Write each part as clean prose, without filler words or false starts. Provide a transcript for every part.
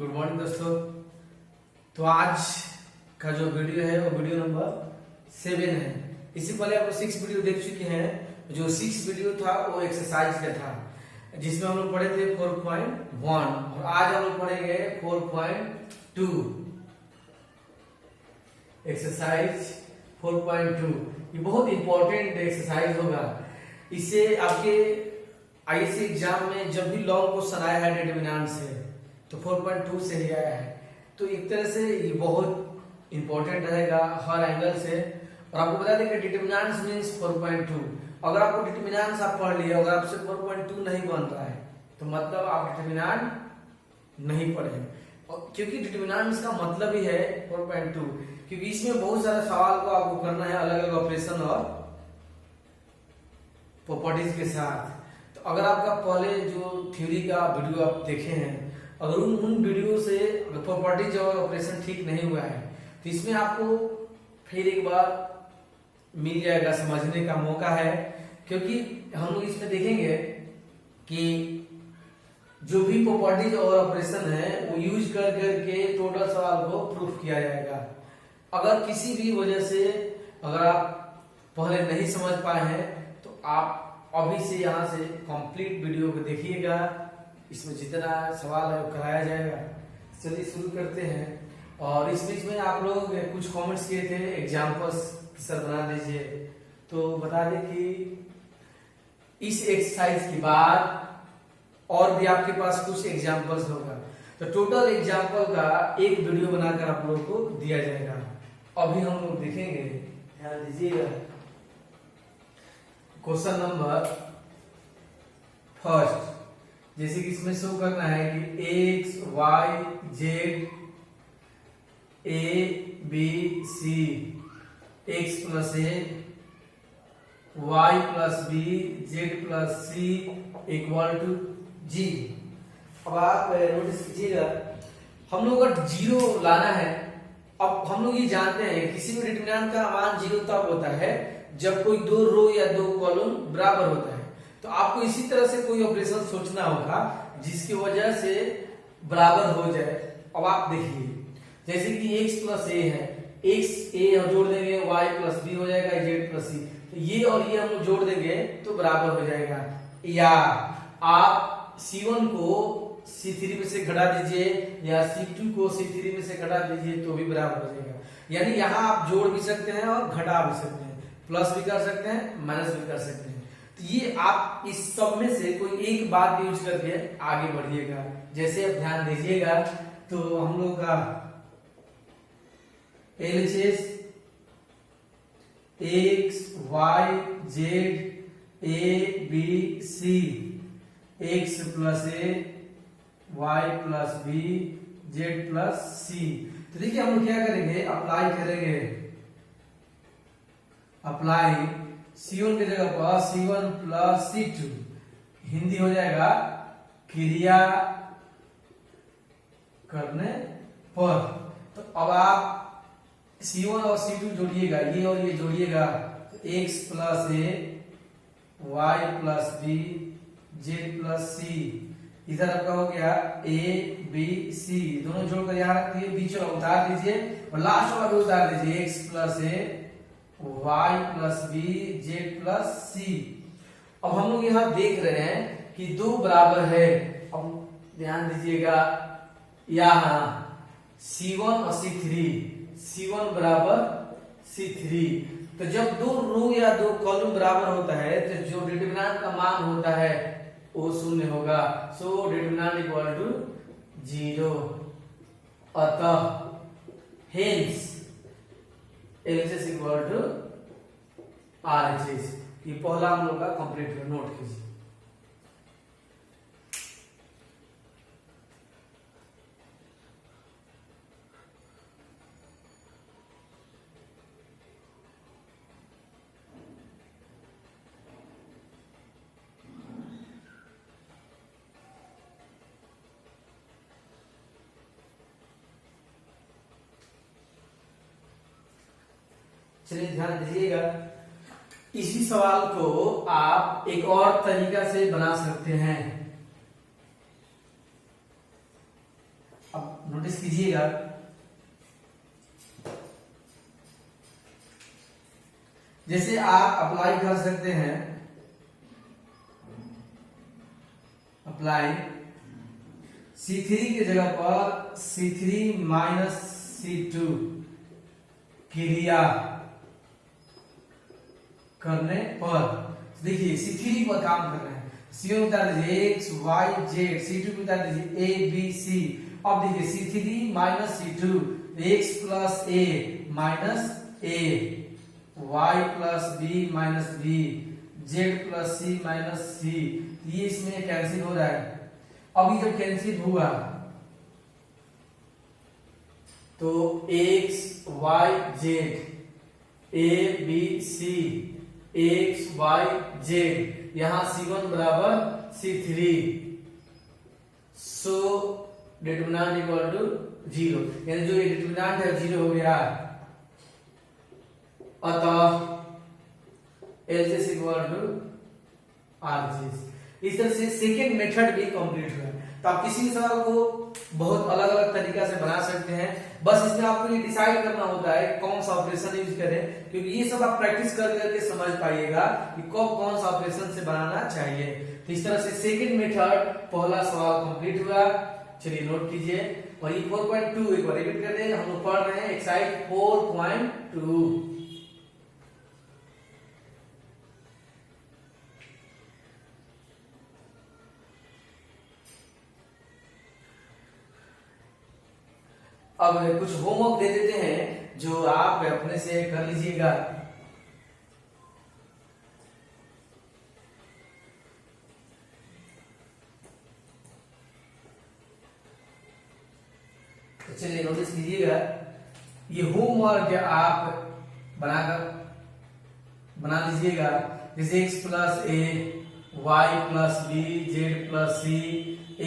Good morning दोस्तों। तो आज का जो वीडियो है वो वीडियो नंबर 7 है। इससे पहले आप 6 वीडियो देख चुके हैं। जो 6 वीडियो था वो एक्सरसाइज का था, जिसमें हम लोग पढ़े थे 4.1 और आज हम लोग पढ़ेंगे 4.2 एक्सरसाइज 4.2। ये बहुत इंपॉर्टेंट एक्सरसाइज होगा। इससे आपके आईएससी एग्जाम में जब भी लॉन्ग क्वेश्चन आया है डिटरमिनेंट से तो 4.2 से ही आया है। तो एक तरह से ये बहुत इंपॉर्टेंट रहेगा हर एंगल से। और आपको बता दें कि डिटरमिनेंट्स मींस 4.2। अगर आपको डिटरमिनेंट्स आप पढ़ लिए, अगर आपसे 4.2 नहीं बन रहा है तो मतलब आप डिटरमिनेंट नहीं पढ़े, क्योंकि डिटरमिनेंट्स का मतलब ही है 4.2। क्योंकि इसमें बहुत सारे सवाल को आपको करना है अलग अलग ऑपरेशन और प्रॉपर्टीज के साथ। तो अगर आपका पहले जो थ्योरी का वीडियो आप देखे हैं, अगर उन वीडियो से प्रॉपर्टीज और ऑपरेशन ठीक नहीं हुआ है तो इसमें आपको फिर एक बार मिल जाएगा, समझने का मौका है। क्योंकि हम लोग इसमें देखेंगे कि जो भी प्रॉपर्टीज और ऑपरेशन है वो यूज कर करके टोटल सवाल को प्रूफ किया जाएगा। अगर किसी भी वजह से अगर आप पहले नहीं समझ पाए हैं तो आप अभी से यहाँ से कंप्लीट वीडियो को देखिएगा। इसमें जितना सवाल है वो कराया जाएगा। चलिए शुरू करते हैं। और इस बीच में आप लोग कुछ कमेंट्स किए थे एग्जाम्पल्स सर बना दीजिए। तो बता दें कि इस एक्सरसाइज के बाद और भी आपके पास कुछ एग्जाम्पल्स होगा, तो टोटल एग्जाम्पल का एक वीडियो बनाकर आप लोगों को दिया जाएगा। अभी हम लोग देखेंगे, ध्यान दीजिएगा। क्वेश्चन नंबर फर्स्ट, जैसे कि इसमें शो करना है कि x y z a b c, x plus a y plus b z plus c equal to g. अब आप नोटिस कीजिएगा, हम लोग अगर जीरो लाना है। अब हम लोग ये जानते हैं किसी भी डिटरमिनेंट का मान जीरो तब होता है जब कोई दो रो या दो कॉलम बराबर होता है। तो आपको इसी तरह से कोई ऑपरेशन सोचना होगा जिसकी वजह से बराबर हो जाए। अब आप देखिए, जैसे कि x प्लस ए है, x ए हम जोड़ देंगे y प्लस बी हो जाएगा z प्लस सी। तो ये और ये हम जोड़ देंगे तो बराबर हो जाएगा। या आप C1 को C3 में से घटा दीजिए या C2 को C3 में से घटा दीजिए तो भी बराबर हो जाएगा। यानी यहाँ आप जोड़ भी सकते हैं और घटा भी सकते हैं, प्लस भी कर सकते हैं, माइनस भी कर सकते हैं। तो ये आप इस सब में से कोई एक बात यूज करके आगे बढ़िएगा। जैसे आप ध्यान दीजिएगा तो हम लोग का LHS x y z a b c, x plus a y plus b z plus c. तो देखिए हम लोग क्या करेंगे, अप्लाई करेंगे। अप्लाई C1 की जगह पर C1 प्लस C2, हिंदी हो जाएगा क्रिया करने पर। तो अब आप C1 और C2 जोड़िएगा, ये और ये जोड़िएगा, x plus a y plus b z plus c. इधर आपका हो गया ए बी सी, दोनों जोड़कर यहाँ रख दिए, बीच वाला उतार दीजिए और लास्ट वाला भी उतार दीजिए, x plus a y plus b z plus c. अब हम लोग यहाँ देख रहे हैं कि दो बराबर है। अब ध्यान दीजिएगा, यहाँ C1 और C3, C1 बराबर C3। तो जब दो रो या दो कॉलम बराबर होता है तो जो डिटरमिनेंट का मान होता है वो शून्य होगा। So determinant equal to 0। अतः hence LHS equal to RHS। ये पहला हम लोग का कंप्लीट नोट कीजिए। चलिए ध्यान दीजिएगा, इसी सवाल को आप एक और तरीका से बना सकते हैं। अब लीजिएगा, जैसे आप अप्लाई कर सकते हैं, अप्लाई C3 की जगह पर C3 माइनस C2 क्रिया करने पर देखिए C3 पर काम कर रहे हैं, C1 बता दीजिए x y z, C2 बता दीजिए a b c। अब देखिए C3 minus C2 x plus a minus a, y plus b minus b, z plus c minus c, ये इसमें कैंसिल हो रहा है। अब ये जब कैंसिल हुआ तो x y z a b c x y z, यहां C1 बराबर C3, so determinant equal to 0, यानी जो ये डिटरमिनेंट है 0 हो गया। अतः LHS इक्वल टू RHS। इस तरह से सेकेंड मेथड भी कंप्लीट हुआ। तो आप किसी भी सवाल को बहुत अलग अलग तरीका से बना सकते हैं, बस इसमें आपको ये डिसाइड करना होता है कौन सा ऑपरेशन यूज करें, क्योंकि ये सब आप प्रैक्टिस कर करके समझ पाइएगा कि कब कौन सा ऑपरेशन से बनाना चाहिए। तो इस तरह से सेकेंड मेथड पहला सवाल कंप्लीट हुआ। चलिए नोट कीजिए, और ये 4.2 एक बार रिपीट कर दें, हम लोग पढ़ रहे हैं एक्सरसाइज 4.2। अब कुछ होमवर्क दे देते हैं जो आप अपने से कर लीजिएगा। तो चलिए नोटिस कीजिएगा, ये होमवर्क आप बना लीजिएगा, जैसे x plus a y plus b z plus c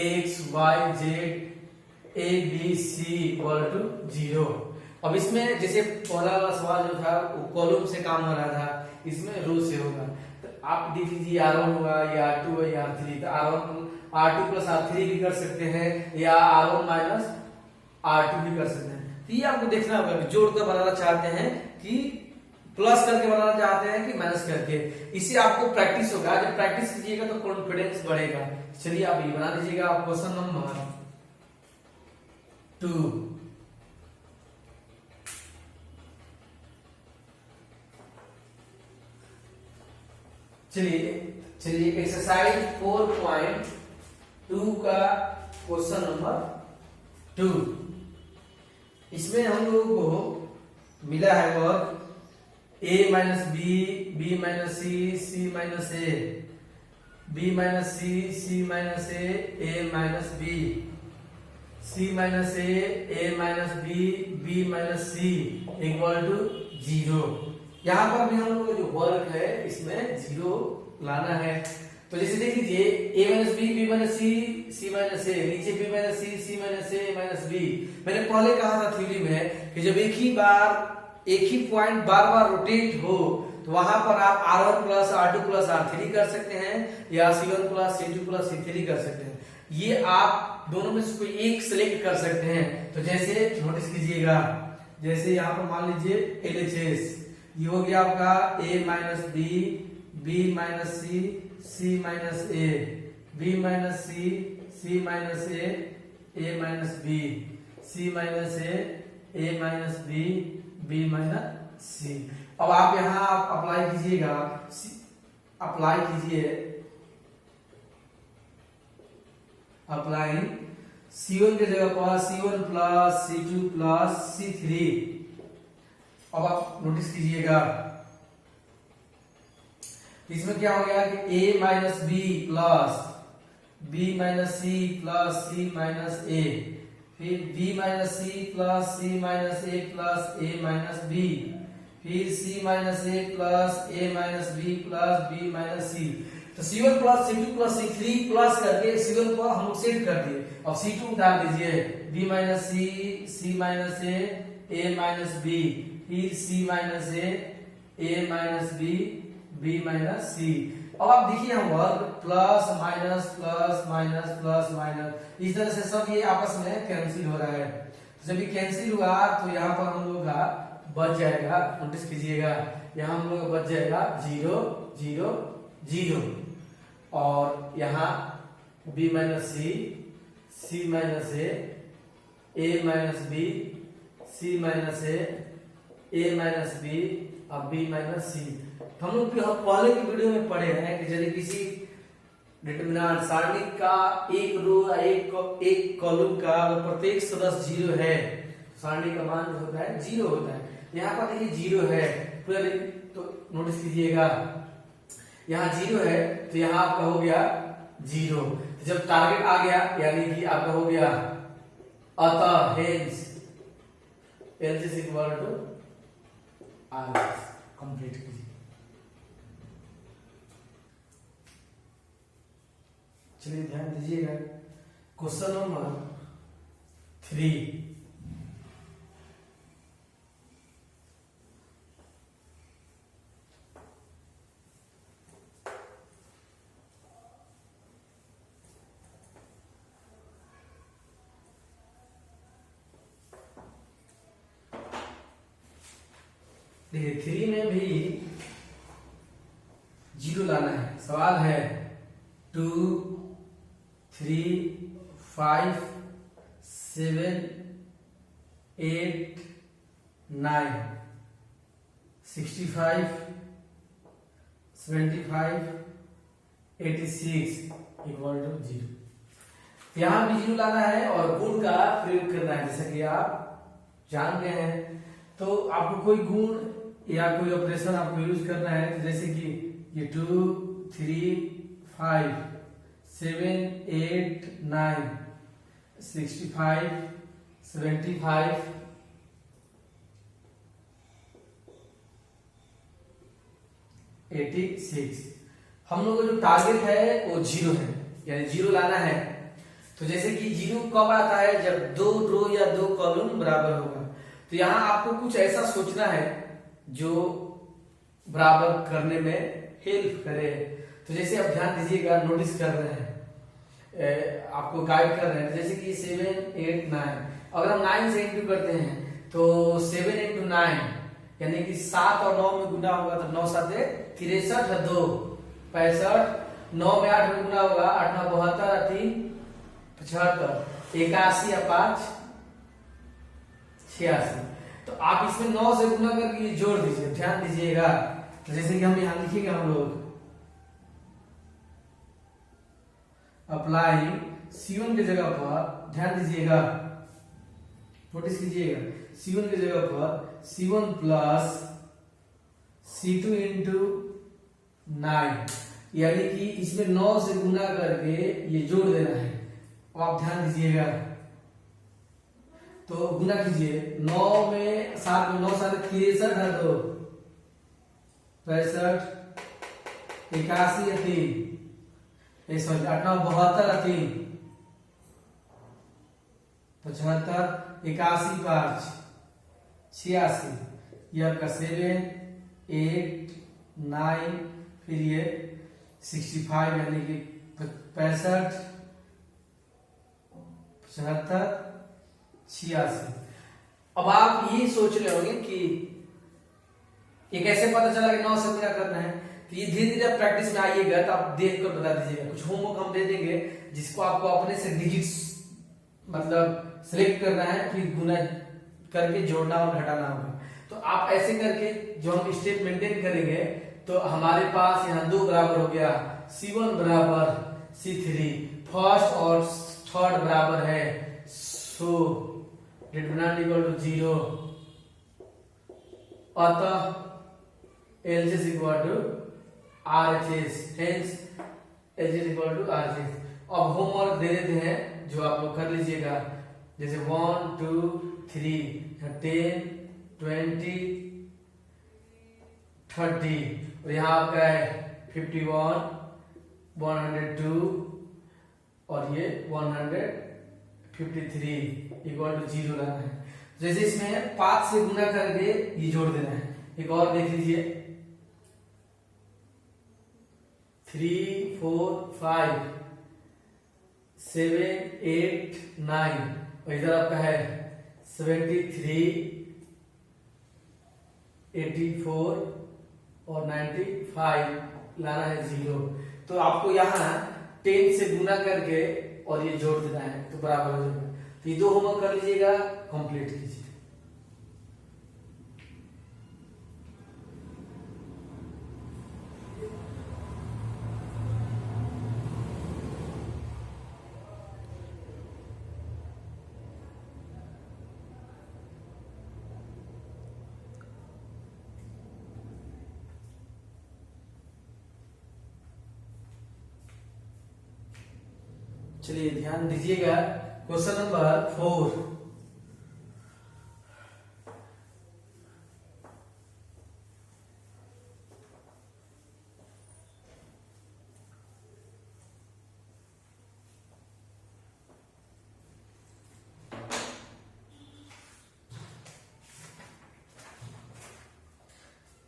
x y z a b c equal to 0। अब इसमें जैसे पहला वाला सवाल जो था वो कॉलम से काम हो रहा था, इसमें रो से होगा। तो आप देख लीजिए R1 हुआ या R2 हुआ या R3, तो R2 प्लस R3 भी कर सकते हैं या R1 माइनस R2 भी कर सकते हैं। तो ये आपको देखना होगा कि जोड़ कर बनाना चाहते हैं कि प्लस करके बनाना चाहते हैं कि माइनस करके। इससे आपको प्रैक्टिस होगा, जब प्रैक्टिस कीजिएगा तो कॉन्फिडेंस बढ़ेगा। चलिए आप ये बना लीजिएगा। क्वेश्चन नंबर 2, चलिए एक्सरसाइज 4.2 का क्वेश्चन नंबर 2। इसमें हम लोगों को मिला है वर्ग a minus B, B minus C, C minus A, B minus C, C minus A minus B, C minus A minus B minus C equal to 0। यहाँ पर भी हम लोग का जो वर्ग है इसमें 0 लाना है। तो जैसे देख लीजिए a minus B minus C, C minus a, नीचे b माइनस सी माइनस ए माइनस बी। मैंने पहले कहा था थ्योरी में कि जब एक ही पॉइंट बार बार रोटेट हो तो वहां पर आप R1 plus R2 plus R3 कर सकते हैं या C1 plus C2 plus C3 कर सकते हैं। ये आप दोनों में से कोई एक सिलेक्ट कर सकते हैं। तो जैसे नोटिस कीजिएगा, जैसे यहाँ पर मान लीजिए LHS, ये हो गया आपका a minus B minus c minus A, B minus c minus A minus B, C minus A minus B minus c. अब आप यहाँ आप अप्लाई कीजिएगा, अप्लाई कीजिए, अप्लाई C1 की जगह पर C1 plus C2 plus C3। अब आप नोटिस कीजिएगा, इसमें क्या हो गया कि a minus b plus b minus c plus c minus a, फिर b minus c plus c minus a plus a minus b, फिर c minus a plus a minus b plus b minus c. तो C1 plus C2 plus C3 plus करके C1 को हम लोग set कर दिए। अब C2 डाल दीजिए, b माइनस सी माइनस ए माइनस बी, फिर c माइनस ए माइनस बी माइनस सी। अब आप देखिए हम वर्ग plus minus plus minus plus minus, इस तरह से सब ये आपस में कैंसिल हो रहा है। जब ये कैंसिल हुआ तो यहाँ पर हम लोगों का बच जाएगा, नोटिस कीजिएगा, यहाँ हम लोग बच जाएगा 0 0 0 और यहाँ b minus c minus a minus b, c minus a minus b और b माइनस c। तो हम लोग पहले की वीडियो में पढ़े हैं कि यदि किसी डिटरमिनेंट सारणी का एक रो एक कॉलम का अगर प्रत्येक सदस्य 0 है सारणी का मान जो होता है 0 होता है। यहाँ पर देखिए 0 है पूरा, तो नोटिस कीजिएगा यहाँ 0 है तो यहाँ आपका हो गया 0। तो जब टारगेट आ गया यानी कि आपका हो गया अतः hence L is equal to R. Complete कीजिए। चलिए ध्यान दीजिएगा क्वेश्चन नंबर 3। देखिए 3 में भी 0 लाना है। सवाल है 2 3 5 7 8 9 65 75 86 इक्वल टू 0। यहाँ भी 0 लाना है और गुण का प्रयोग करना है। जैसा कि आप जान गए हैं तो आपको कोई गुण या कोई ऑपरेशन आपको यूज करना है। तो जैसे कि ये 2 3 5 7 8 9 65 75 86। हम लोग का जो टारगेट है वो 0 है, यानी 0 लाना है। तो जैसे कि 0 कब आता है? जब 2 रो या 2 कॉलम बराबर होगा। तो यहाँ आपको कुछ ऐसा सोचना है जो बराबर करने में हेल्प करे। तो जैसे आप ध्यान दीजिएगा, नोटिस कर रहे हैं, आपको गाइड कर रहे हैं। जैसे कि 7 8 9, अगर हम 9 से इंटू करते हैं तो 7 इंटू 9 यानी कि 7 और 9 में गुना होगा तो 9 7 63 और 2 65, 9 में 8 में गुना होगा 8 9 72 और 3 75, 81 और 5 86। तो आप इसमें 9 से गुना करके जोड़ दीजिए। ध्यान दीजिएगा, तो जैसे कि हम यहां लिखेंगे, हम लोग अप्लाई C1 की जगह पर, ध्यान दीजिएगा, नोटिस कीजिएगा, C1 की जगह पर C1 प्लस C2 इंटू 9, यानी कि इसमें 9 से गुना करके ये जोड़ देना है। अब आप ध्यान दीजिएगा, तो गुना कीजिए। 9 में 7 में 9 7 63 है, 2 65 81 या 3 सॉरी 8 9 72 और 3 75 81 5 86, ये आपका 7 8 9 फिर ये 65 यानी कि 65 75 86। अब आप ये सोच रहे होंगे कि ये कैसे पता चला कि 9 से गुना करना है। तो ये धीरे धीरे प्रैक्टिस में आइएगा तो आप देख कर बता दीजिएगा। कुछ होमवर्क हम दे देंगे जिसको आपको अपने से डिजिट्स मतलब सिलेक्ट करना है, फिर गुना करके जोड़ना और घटाना होगा। तो आप ऐसे करके जो हम स्टेप मेंटेन करेंगे तो हमारे पास यहाँ 2 बराबर हो गया, C1 बराबर C3, फर्स्ट और थर्ड बराबर है, सो डिटरमिनेंट इक्वल टू 0, अतः LHS equal to RHS, hence LHS equal to RHS। अब होमवर्क दे देते हैं जो आप लोग कर लीजिएगा, जैसे 1 2 3 10 20 30 और यहाँ आपका है 51 102 और ये 153 इक्वल टू 0 लाना है। जैसे इसमें 5 से गुना करके ये जोड़ देना है। एक और देख लीजिए, 3 4 5 7 8 9 और इधर आपका है 73, 84 और 95 लाना है 0। तो आपको यहाँ 10 से गुना करके और ये जोड़ देना है तो बराबर हो जाएगा। तो ये 2 होमवर्क कर लीजिएगा, कंप्लीट कीजिए। चलिए ध्यान दीजिएगा, क्वेश्चन नंबर 4।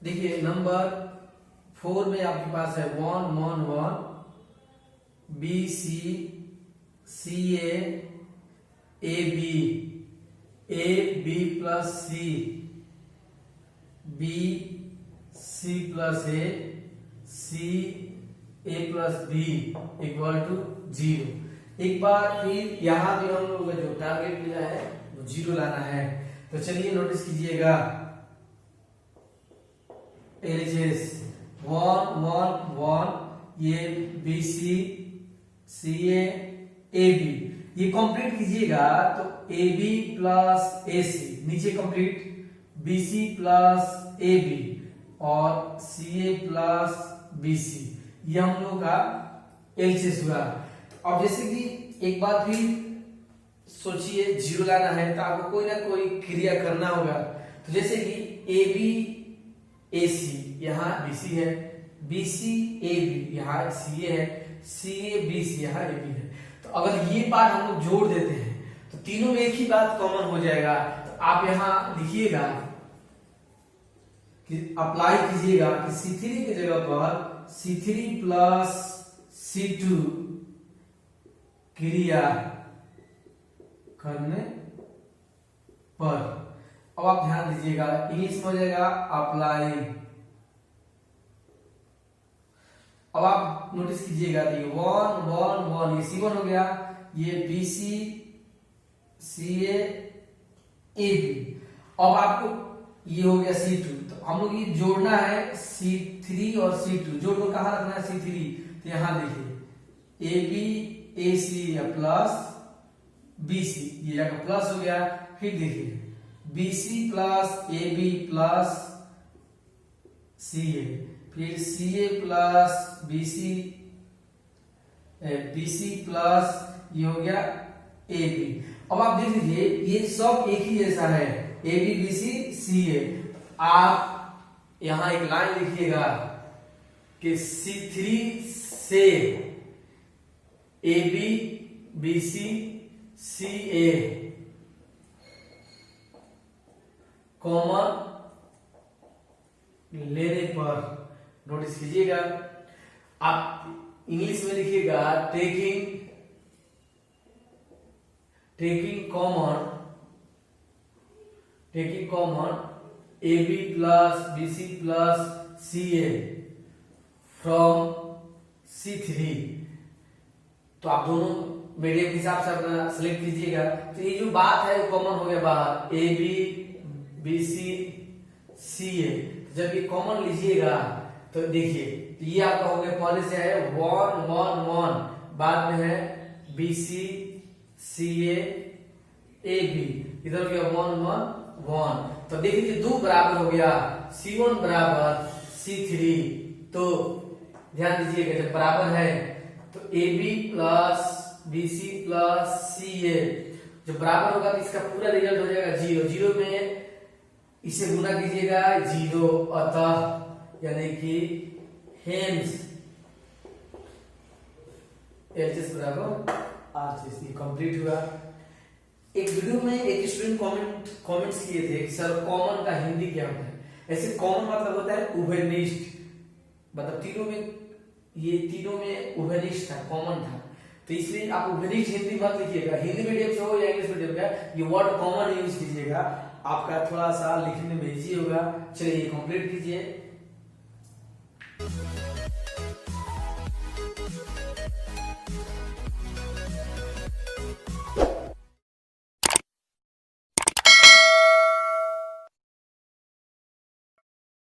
देखिए नंबर 4 में आपके पास है 1 1 1 B C C A B plus C plus A plus B equal to 0। एक बार फिर यहाँ भी हम लोग का जो टारगेट मिला है वो 0 लाना है। तो चलिए नोटिस कीजिएगा, LHS 1 1 1 ये बी सी ए बी ये कंप्लीट कीजिएगा तो A B plus A C नीचे complete, B C plus A B और सी ए प्लस बी सी, ये हम लोग का एलसीएस हुआ। अब जैसे कि एक बार फिर सोचिए 0 लाना है तो आपको कोई ना कोई क्रिया करना होगा। तो जैसे कि ए बी ए सी यहाँ बी सी है, बी सी ए बी यहाँ सी ए है, सी ए बी सी यहाँ ए बी है। तो अगर ये बात हम लोग जोड़ देते हैं तो तीनों में एक ही बात कॉमन हो जाएगा। तो आप यहाँ लिखिएगा कि अप्लाई कीजिएगा कि C3 की जगह पर C3 प्लस C2 क्रिया करने पर। अब आप ध्यान दीजिएगा, इंग्लिश में हो जाएगा अप्लाई। अब आप नोटिस कीजिएगा, ये 1 1 1 ये C1 हो गया, ये BC CA AB। अब आपको ये हो गया C2। तो हम लोग ये जोड़ना है C3 और C2, जोड़ को कहाँ रखना है C3। तो यहां देखिए AB AC या प्लस BC, ये जगह प्लस हो गया। फिर देखिए BC plus AB plus CA, फिर CA प्लस BC प्लस ये हो गया AB। अब आप देख लीजिए ये सब एक ही जैसा है, AB BC CA। आप यहां एक लाइन लिखिएगा कि C3 से AB BC CA कॉमन लेने पर, नोटिस कीजिएगा, आप इंग्लिश में लिखिएगा taking common AB plus BC plus CA from C3। तो आप दोनों मीडियम के हिसाब से अपना सिलेक्ट कीजिएगा। तो ये जो बात है वो कॉमन हो गया बाहर, AB BC CA। जब ये कॉमन लीजिएगा तो देखिए तो ये आपका हो गया, पहले से है 1 1 1, बाद में है BC CA AB, इधर गया 1 1 1। तो देखिए 2 बराबर हो गया, C1 बराबर C3। तो ध्यान दीजिएगा जब बराबर है तो AB plus BC plus CA जब बराबर होगा तो इसका पूरा रिजल्ट हो जाएगा 0। 0 में इसे गुना कीजिएगा 0, अतः यानी कि हेंस एलएचएस बराबर आरएचएस। ये कंप्लीट हुआ। एक वीडियो में एक स्टूडेंट कमेंट्स किए थे कि सर कॉमन का हिंदी क्या होता है। ऐसे कॉमन मतलब होता है उभयनिष्ठ, मतलब तीनों में, ये तीनों में उभयनिष्ठ था, कॉमन था। तो इसलिए आप वैदिक हिंदी मत लिखिएगा, हिंदी मीडियम से हो या इंग्लिश मीडियम का, ये वर्ड कॉमन यूज कीजिएगा, आपका थोड़ा सा लिखने में इजी होगा। चलिए कंप्लीट कीजिए।